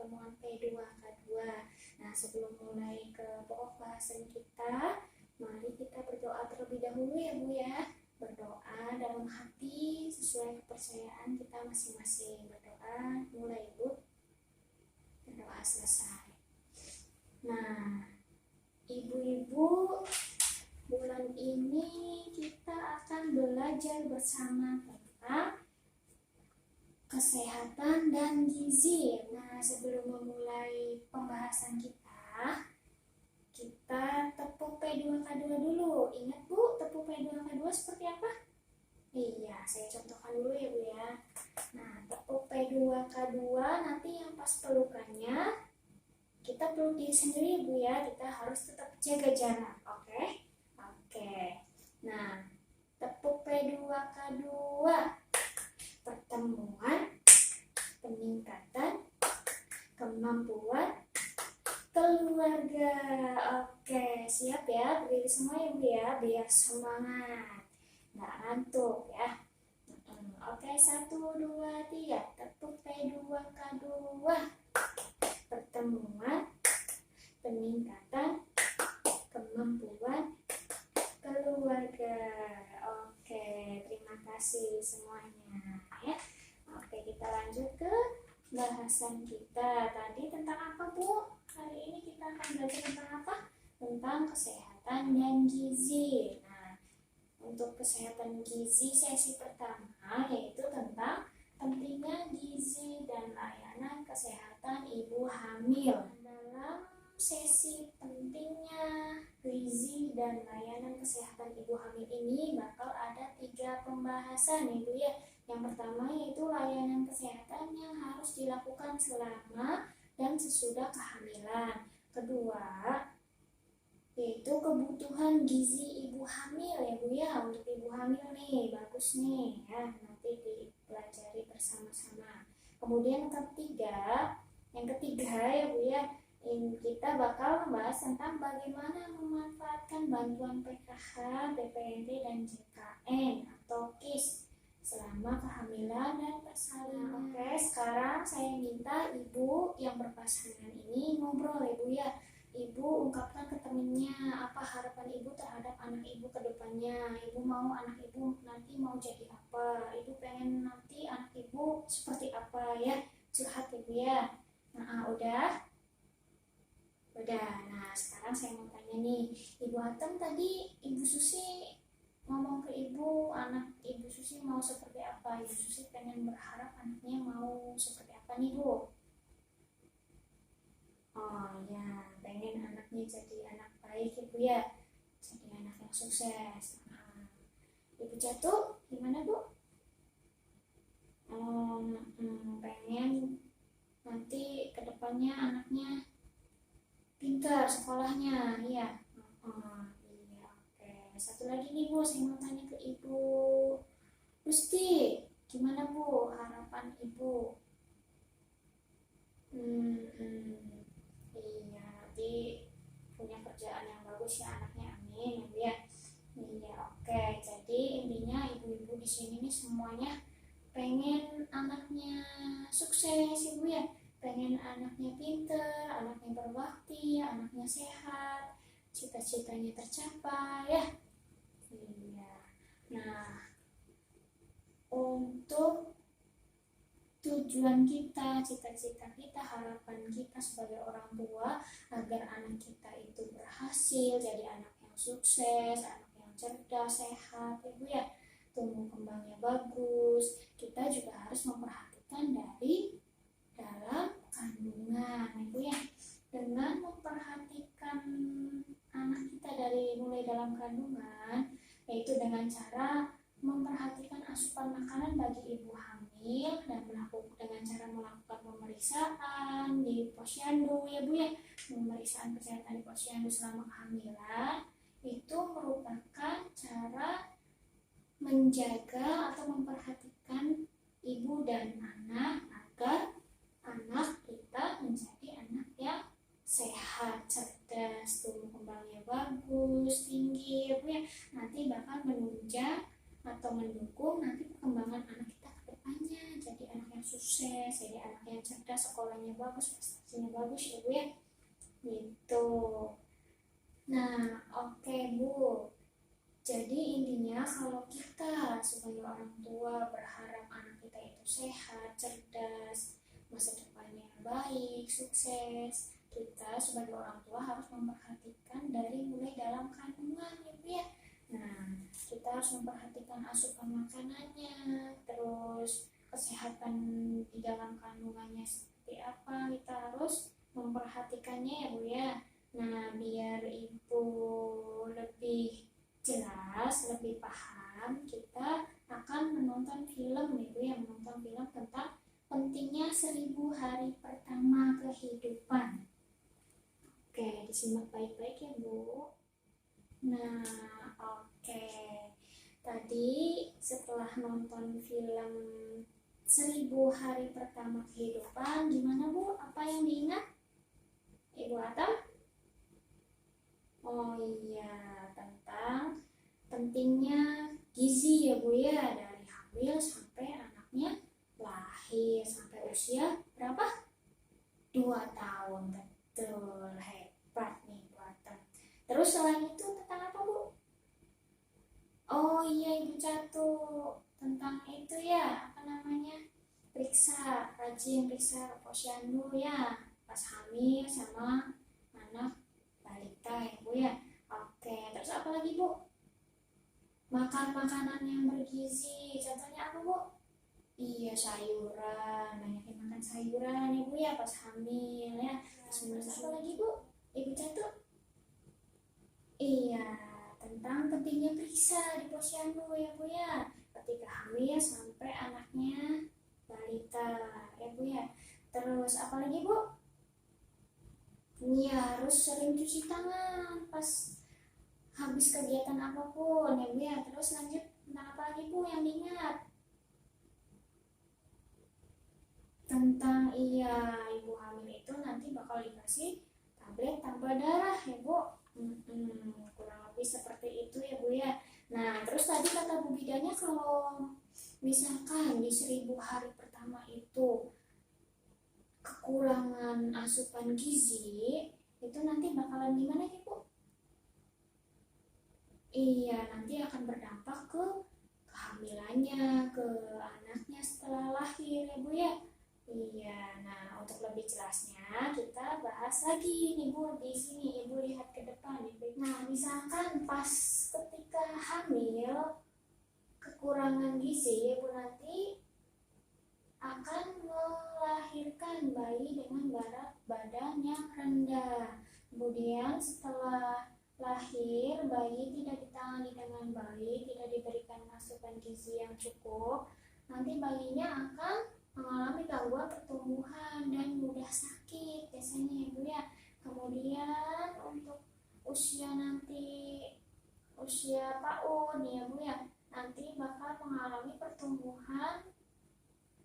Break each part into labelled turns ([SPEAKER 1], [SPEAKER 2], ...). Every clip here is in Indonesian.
[SPEAKER 1] pertemuan P2K2. Nah, sebelum mulai ke pokok bahasan kita, mari kita berdoa terlebih dahulu ya Bu ya. Berdoa dalam hati sesuai kepercayaan kita masing-masing. Berdoa mulai Bu. Berdoa selesai. Nah, ibu-ibu, bulan ini kita akan belajar bersama tentang kesehatan dan gizi. Nah, sebelum memulai pembahasan kita tepuk P2K2 dulu. Ingat Bu, tepuk P2K2 seperti apa? Iya, saya contohkan dulu ya Bu ya. Nah, tepuk P2K2 nanti yang pas pelukannya kita peluk diri sendiri ya Bu ya. Kita harus tetap jaga jarak, oke? Oke. Nah, tepuk P2K2. Pertemuan, peningkatan, kemampuan, keluarga. Oke, siap ya? Berdiri semua ya Bu ya, biar semangat. Nggak ngantuk ya. Oke, 1, 2, 3. Tepuk P2K2. Pertemuan, peningkatan, kemampuan, keluarga. Oke, terima kasih semuanya ya. Oke, kita lanjut ke bahasan kita. Tadi tentang apa Bu? Hari ini kita akan belajar tentang apa? Tentang kesehatan dan gizi. Nah, untuk kesehatan gizi sesi pertama yaitu tentang pentingnya gizi dan layanan kesehatan ibu hamil. Dalam sesi pentingnya gizi dan layanan kesehatan ibu hamil ini bakal ada 3 pembahasan Ibu ya. Yang pertama yaitu layanan kesehatan yang harus dilakukan selama dan sesudah kehamilan. Kedua yaitu kebutuhan gizi ibu hamil ya Bu ya. Untuk ibu hamil nih bagus nih ya, nanti dipelajari bersama-sama. Kemudian yang ketiga ya Bu ya, kita bakal membahas tentang bagaimana memanfaatkan bantuan PKH, BPNT dan JKN atau KIS selama kehamilan dan persalinan. Oke, sekarang saya minta ibu yang berpasangan ini ngobrol ya Bu ya. Ibu ungkapkan ke temennya apa harapan ibu terhadap anak ibu ke depannya. Ibu mau anak ibu nanti mau jadi apa? Ibu pengen nanti anak ibu seperti apa ya? Curhat ibu ya. Nah, udah. Nah, sekarang saya mau tanya nih. Ibu Atem tadi Ibu Susi ngomong ke ibu, anak Ibu Susi mau seperti apa? Ibu Susi pengen berharap anaknya mau seperti apa nih Bu? Oh ya, pengen anaknya jadi anak baik Ibu ya, jadi anak yang sukses. Ibu Jatuh gimana Bu? Pengen nanti kedepannya anaknya pintar sekolahnya, iya. Iya, oke. Satu lagi nih Bu, saya mau tanya ke Ibu Rusti, gimana Bu harapan Ibu? Iya, nanti punya kerjaan yang bagus ya anaknya, amin ya. Iya, oke. Jadi intinya ibu-ibu di sini nih semuanya pengen anaknya sukses Ibu ya. Pengen anaknya pinter, anaknya berbakti, anaknya sehat, cita-citanya tercapai ya. Iya. Nah, untuk tujuan kita, cita-cita kita, harapan kita sebagai orang tua agar anak kita itu berhasil jadi anak yang sukses, anak yang cerdas, sehat Ibu ya, tumbuh kembangnya bagus. Kita juga harus memperhatikan dari dalam kandungan Ibu ya. Dengan memperhatikan anak kita dari mulai dalam kandungan, yaitu dengan cara memperhatikan asupan makanan bagi ibu hamil dan dengan cara melakukan pemeriksaan di posyandu ya Bu ya. Pemeriksaan kesehatan di posyandu selama kehamilan itu merupakan cara menjaga atau memperhatikan ibu dan anak agar anak kita menjadi anak yang sehat, cerdas, tumbuh kembangnya bagus, tinggi ya Bu ya. Nanti bakal menunjang atau mendukung nanti perkembangan anak kita ke depannya, jadi anak yang sukses, jadi anak yang cerdas, sekolahnya bagus, prestasinya bagus ya Bu ya, gitu. Nah, oke Bu. Jadi intinya kalau kita sebagai orang tua berharap anak kita itu sehat, cerdas, masa depannya baik, sukses, kita sebagai orang tua harus memperhatikan dari mulai dalam kandungan ya Bu ya. Nah, kita harus memperhatikan asupan makanannya, terus kesehatan di dalam kandungannya seperti apa, kita harus memperhatikannya ya Bu ya. Nah, biar Ibu lebih jelas, lebih paham, kita akan menonton film nih Bu ya, menonton film tentang pentingnya 1000 hari pertama kehidupan. Oke, disimak baik-baik ya Bu. Nah, oke. Tadi setelah nonton film 1000 hari pertama kehidupan, gimana Bu? Apa yang diingat? Ibu Atam? Oh iya, tentang pentingnya gizi ya Bu ya, dari hamil sampai anaknya lahir, sampai usia berapa? 2 tahun. Betul, hebat nih Bu Atam. Terus selain itu tentang apa Bu? Oh iya Ibu Catu, tentang itu ya, apa namanya? Rajin periksa posyandu ya, pas hamil sama anak balita ya Bu ya. Oke, terus apa lagi Bu? Makan makanan yang bergizi, contohnya apa Bu? Iya, sayuran, banyakin makan sayuran ya Bu ya pas hamil ya. Terus apa lagi Bu? Ibu Catu? Iya, tentang pentingnya periksa di posyandu ya Bu ya, ketika hamil sampai anaknya balita ya Bu ya. Terus apa lagi Bu? Iya, harus sering cuci tangan pas habis kegiatan apapun ya Bu ya. Terus lanjut, tentang apa lagi Bu yang diingat? Tentang iya, ibu hamil itu nanti bakal dikasih tablet tambah darah ya Bu. Kurang lebih seperti itu ya Bu ya. Nah, terus tadi kata Bu Bidanya kalau misalkan di 1000 hari pertama itu kekurangan asupan gizi, itu nanti bakalan gimana ya Bu? Iya, nanti akan berdampak ke kehamilannya, ke anaknya setelah lahir ya Bu ya. Iya, nah untuk lebih jelasnya kita bahas lagi nih Bu di sini. Ibu lihat ke depan nih. Nah, misalkan pas ketika hamil kekurangan gizi, Ibu nanti akan melahirkan bayi dengan berat badan yang rendah. Kemudian setelah lahir, bayi tidak ditangani dengan baik, tidak diberikan asupan gizi yang cukup, nanti bayinya akan mengalami gangguan pertumbuhan dan mudah sakit biasanya ya Bu ya. Kemudian untuk usia PAUD ya Bu ya, nanti bakal mengalami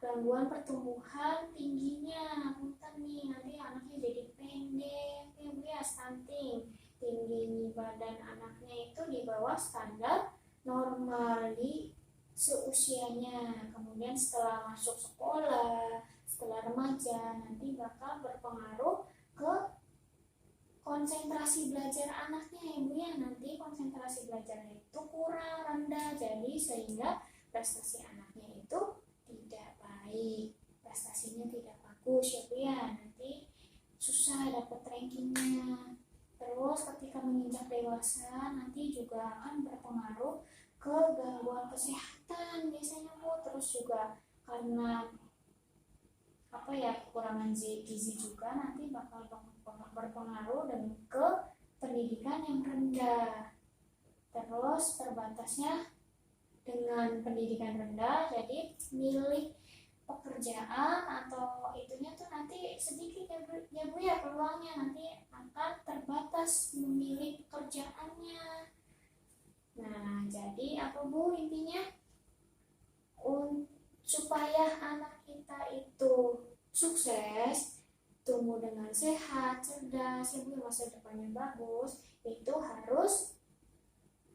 [SPEAKER 1] gangguan pertumbuhan tingginya, punten nih, nanti anaknya jadi pendek ya Bu ya, stunting. Tinggi badan anaknya itu di bawah standar normal di seusianya. Kemudian setelah masuk sekolah, setelah remaja, nanti bakal berpengaruh ke konsentrasi belajar anaknya ya Bu ya. Nanti konsentrasi belajarnya itu kurang, rendah, jadi sehingga prestasi anaknya itu tidak baik, prestasinya tidak bagus ya Bu ya. Nanti susah dapat rankingnya. Terus ketika menginjak dewasa nanti juga akan berpengaruh ke gangguan kesehatan biasanya Bu. Terus juga karena apa ya, kekurangan gizi juga nanti bakal berpengaruh dengan ke pendidikan yang rendah. Terus terbatasnya dengan pendidikan rendah, jadi milih pekerjaan atau itunya tuh nanti sedikit ya Bu ya, peluangnya nanti akan terbatas memilih pekerjaannya. Nah, jadi apa Bu intinya? Supaya anak kita itu sukses, tumbuh dengan sehat, cerdas, ya Bu, masa depannya bagus, itu harus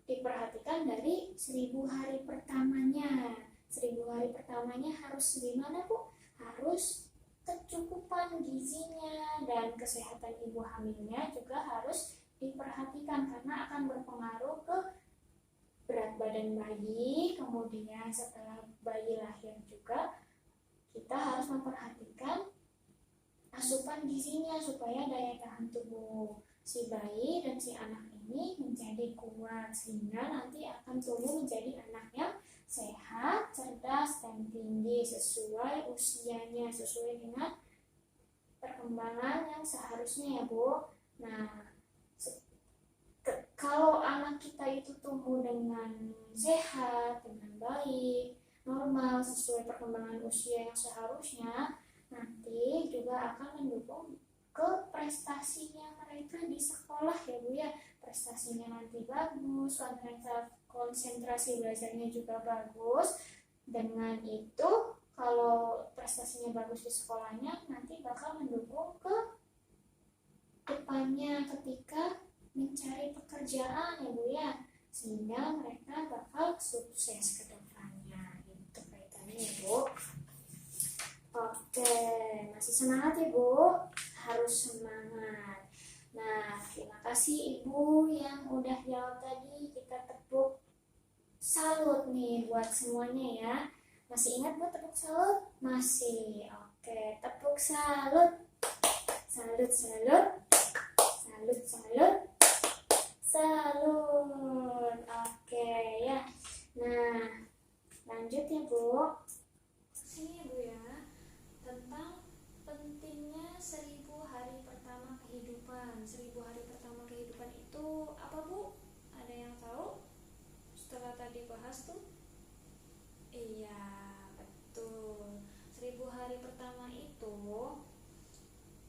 [SPEAKER 1] diperhatikan dari 1000 hari pertamanya. 1000 hari pertamanya harus gimana Bu? Harus kecukupan gizinya dan kesehatan ibu hamilnya juga harus diperhatikan karena akan berpengaruh ke berat badan bayi. Kemudian setelah bayi lahir juga kita harus memperhatikan asupan gizinya supaya daya tahan tubuh si bayi dan si anak ini menjadi kuat sehingga nanti akan tumbuh menjadi anak yang sehat, cerdas, dan tinggi sesuai usianya, sesuai dengan perkembangan yang seharusnya ya Bu. Nah, kalau anak kita itu tumbuh dengan sehat, dengan baik, normal, sesuai perkembangan usia yang seharusnya, nanti juga akan mendukung ke prestasinya mereka di sekolah ya Bu ya. Prestasinya nanti bagus, konsentrasi belajarnya juga bagus. Dengan itu, kalau prestasinya bagus di sekolahnya, nanti bakal mendukung ke depannya ketika mencari pekerjaan ya Bu ya, sehingga mereka bakal sukses ke depannya. Gitu kaitannya ya Bu. Oke, masih semangat ya Bu? Harus semangat. Nah, terima kasih Ibu yang udah jawab tadi. Kita tepuk salut nih buat semuanya ya. Masih ingat Bu tepuk salut? Masih. Oke, tepuk salut. Salut, salut. Salut, salut. Salut. Oke ya. Nah, lanjut ya Bu. Sini ya Bu ya. Tentang pentingnya 1000 hari pertama kehidupan. 1000 hari pertama kehidupan itu apa Bu? Ada yang tahu? Setelah tadi bahas tuh? Iya, betul. 1000 hari pertama itu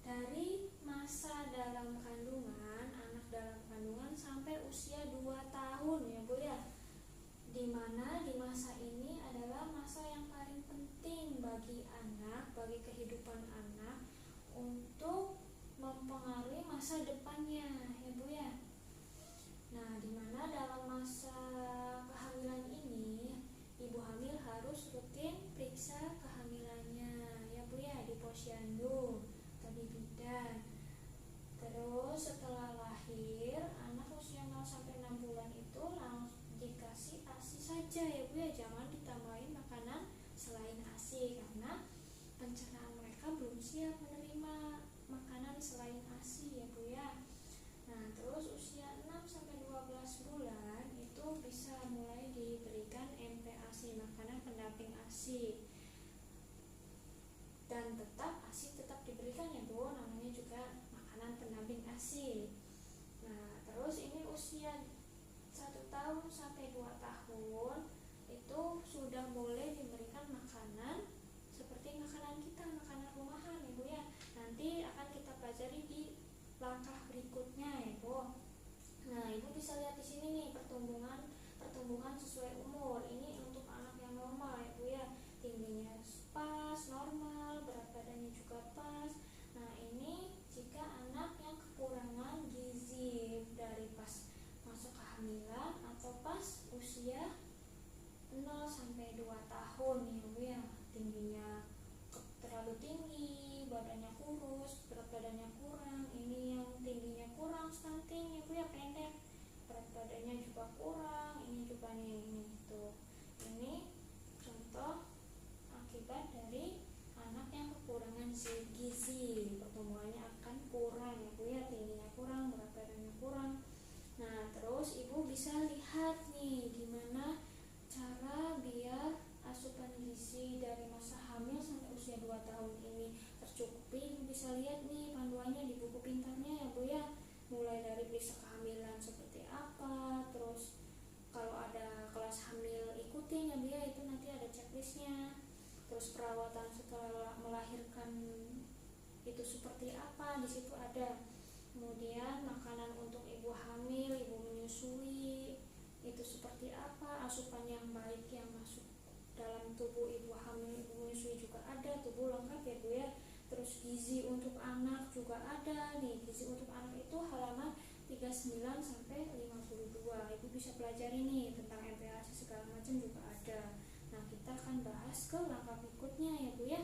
[SPEAKER 1] dari masa dalam kandungan, anak dalam kandungan sampai usia 2 tahun ya Bu ya. Dimana di masa ini adalah masa yang paling penting bagi anak, bagi kehidupan anak untuk mempengaruhi masa depannya ya Bu ya. Nah, dimana dalam masa kehamilan ini ibu hamil harus rutin periksa kehamilannya ya Bu ya, di posyandu atau di bidan. Terus setelah lahir, anak usia 0 sampai 6 bulan itu langsung dikasih ASI saja ya Bu ya, jangan ditambahin makanan selain ASI karena pencernaan mereka belum siap menerima makanan selain ASI ya Bu ya. Nah, terus usia 6 sampai 12 bulan itu bisa mulai diberikan MPASI, makanan pendamping ASI. Dan tetap ASI tetap diberikan ya Bu, namanya juga makanan pendamping ASI. Nah, terus ini usia 1 tahun sampai 2 tahun itu sudah boleh diberikan makanan seperti makanan kita, makanan rumahan ya Bu ya. Nanti akan kita pelajari di langkah berikutnya ya Bu. Nah, Ibu bisa lihat di sini nih pertumbuhan sesuai umur. Ini untuk anak yang normal ya Bu ya. Tingginya pas, normal, berat badannya juga pas. Nah, ini jika anak yang kekurangan gizi dari pas masuk kehamilan atau pas usia 0 sampai 2 tahun ya Bu ya. Tingginya terlalu tinggi, badannya kurus, berat badannya kurang. Ini yang tingginya kurang, stunting ya Bu ya, pendek, berat badannya juga kurang. Ini juga nih, ini tuh. Ini contoh akibat dari anak yang kekurangan gizi, pertumbuhannya akan kurang ya Bu ya, tingginya kurang, berat badannya kurang. Nah, terus Ibu bisa lihat nih gimana cara biar asupan gizi dari masa hamil sampai usia 2 tahun ini tercukupi. Ibu bisa lihat nih panduannya di buku pintarnya ya Bu ya. Mulai dari periksa kehamilan seperti apa, terus kalau ada kelas hamil ikutin ya Bu ya, itu nanti ada checklistnya. Terus perawatan setelah melahirkan itu seperti apa, di situ ada. Kemudian makanan untuk ibu hamil, ibu menyusui itu seperti apa, asupan yang baik yang masuk dalam tubuh ibu hamil, ibu menyusui juga ada, tubuh lengkap ya Bu ya. Terus gizi untuk anak juga ada nih. Gizi untuk anak itu halaman 39 sampai 52. Ibu bisa pelajari nih tentang MPASI segala macam juga ada. Nah, kita akan bahas ke langkah berikutnya ya Bu ya.